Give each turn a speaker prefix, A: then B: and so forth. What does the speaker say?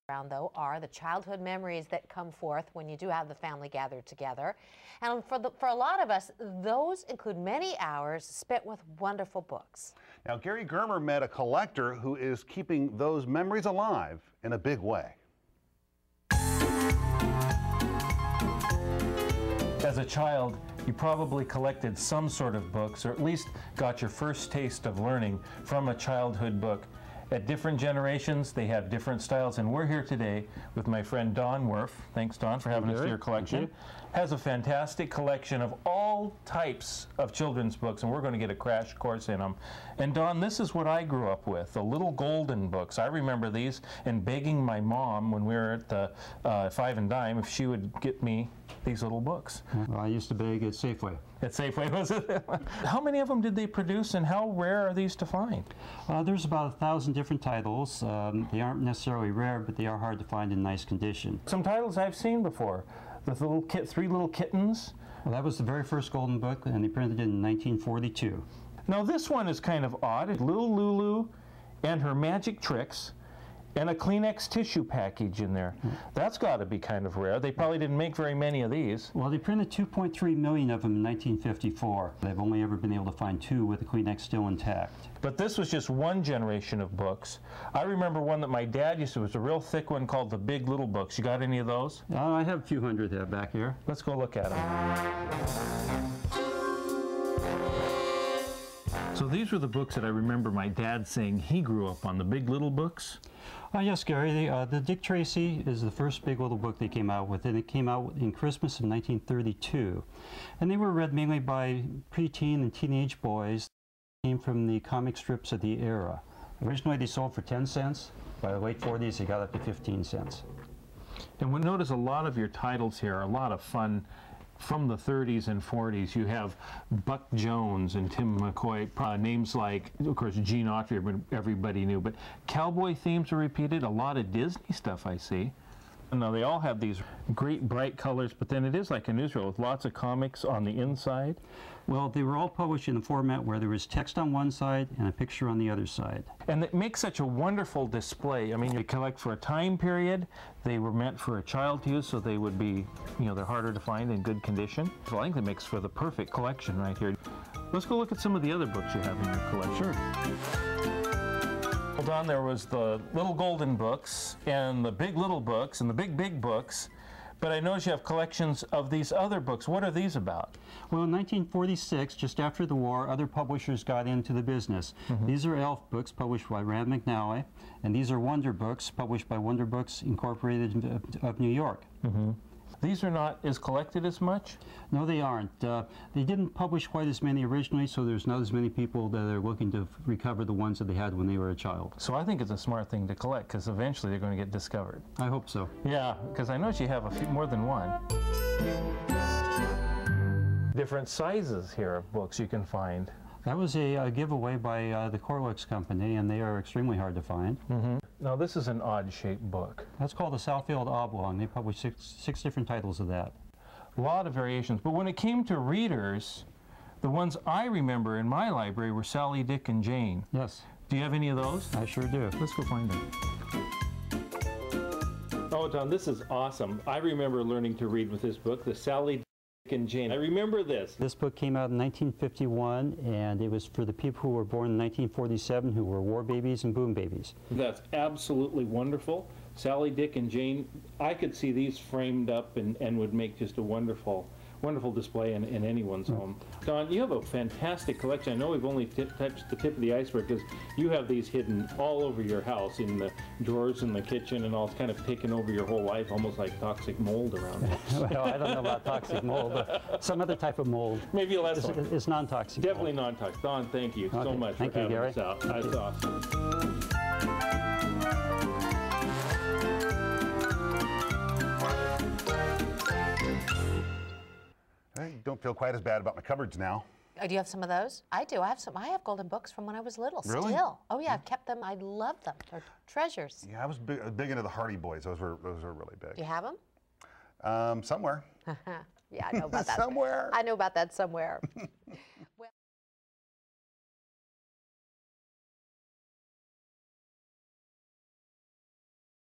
A: Around, though, are the childhood memories that come forth when you do have the family gathered together. And for a lot of us, those include many hours spent with wonderful books.
B: Now, Gary Germer met a collector who is keeping those memories alive in a big way.
C: As a child, you probably collected some sort of books, or at least got your first taste of learning from a childhood book. At different generations, they have different styles, and we're here today with my friend Don Werf. Thanks, Don, for having us to your collection. Has a fantastic collection of all types of children's books, and we're going to get a crash course in them. And Don, this is what I grew up with, the little golden books. I remember these and begging my mom when we were at the Five and Dime if she would get me these little books.
D: Well, I used to beg at Safeway.
C: At Safeway, was it? How many of them did they produce, and how rare are these to find?
D: There's about 1,000 different titles. They aren't necessarily rare, but they are hard to find in nice condition.
C: Some titles I've seen before. The little Three Little Kittens.
D: Well, that was the very first golden book, and they printed it in 1942.
C: Now this one is kind of odd. Little Lulu and her magic tricks, and a Kleenex tissue package in there. That's got to be kind of rare. They probably didn't make very many of these.
D: Well, they printed 2.3 million of them in 1954. They've only ever been able to find 2 with the Kleenex still intact.
C: But this was just one generation of books. I remember one that my dad used to, it was a real thick one called the Big Little Books. You got any of those?
D: I have a few hundred there back here.
C: Let's go look at them. So these were the books that I remember my dad saying he grew up on, the Big Little Books.
D: Yes, Gary. The Dick Tracy is the first Big Little Book they came out with, and it came out in Christmas of 1932. And they were read mainly by preteen and teenage boys. They came from the comic strips of the era. Originally they sold for 10 cents. By the late 40s they got up to 15 cents.
C: And we notice a lot of your titles here are a lot of fun. From the 30s and 40s, you have Buck Jones and Tim McCoy, names like, of course, Gene Autry, everybody knew, but cowboy themes are repeated, a lot of Disney stuff I see. Now, they all have these great bright colors, but then it is like a newsreel with lots of comics on the inside.
D: Well, they were all published in a format where there was text on one side and a picture on the other side. And
C: it makes such a wonderful display. I mean, you collect for a time period. They were meant for a child to use, so they would be, you know, they're harder to find in good condition. So I think it makes for the perfect collection right here. Let's go look at some of the other books you have in your collection. Sure. Well, Don, there was the Little Golden Books and the Big Little Books and the Big Books. But I notice you have collections of these other books. What are these about?
D: Well, in 1946, just after the war, other publishers got into the business. These are Elf books published by Rand McNally, and these are Wonder books published by Wonder Books Incorporated of New York.
C: These are not as collected as much?
D: No, they aren't. They didn't publish quite as many originally, so there's not as many people that are looking to recover the ones that they had when they were a child.
C: So I think it's a smart thing to collect, because eventually they're going to get discovered.
D: I hope so.
C: Yeah, because I notice you have a few more than one. Different sizes here of books you can find.
D: That was a giveaway by the Corlix Company, and they are extremely hard to find.
C: Now this is an odd-shaped book.
D: That's called the Southfield Oblong. They published six different titles of that.
C: A lot of variations, but when it came to readers, the ones I remember in my library were Sally, Dick, and Jane.
D: Yes.
C: Do you have any of those?
D: I sure do.
C: Let's go find them. Oh, Don, this is awesome. I remember learning to read with this book, the Sally, and Jane. I remember this.
D: This book came out in 1951, and it was for the people who were born in 1947 who were war babies and boom babies.
C: That's absolutely wonderful. Sally, Dick, and Jane, I could see these framed up and would make just a wonderful display in anyone's home. Don, you have a fantastic collection. I know we've only touched the tip of the iceberg, because you have these hidden all over your house, in the drawers in the kitchen and all. It's kind of taken over your whole life, almost like toxic mold around it.
D: Well, I don't know about toxic mold, but some other type of mold.
C: Maybe less one.
D: It's non-toxic.
C: Definitely non-toxic. Don, thank you so much for having us out. That's awesome.
B: I don't feel quite as bad about my cupboards now.
A: Oh, do you have some of those? I do. I have some. I have golden books from when I was little.
B: Really?
A: Still. Oh yeah, I've kept them. I love them. They're treasures.
B: Yeah, I was big into the Hardy Boys. Those were really big.
A: Do you have them?
B: Somewhere.
A: Yeah, I know about that.
B: Somewhere.
A: I know about that somewhere.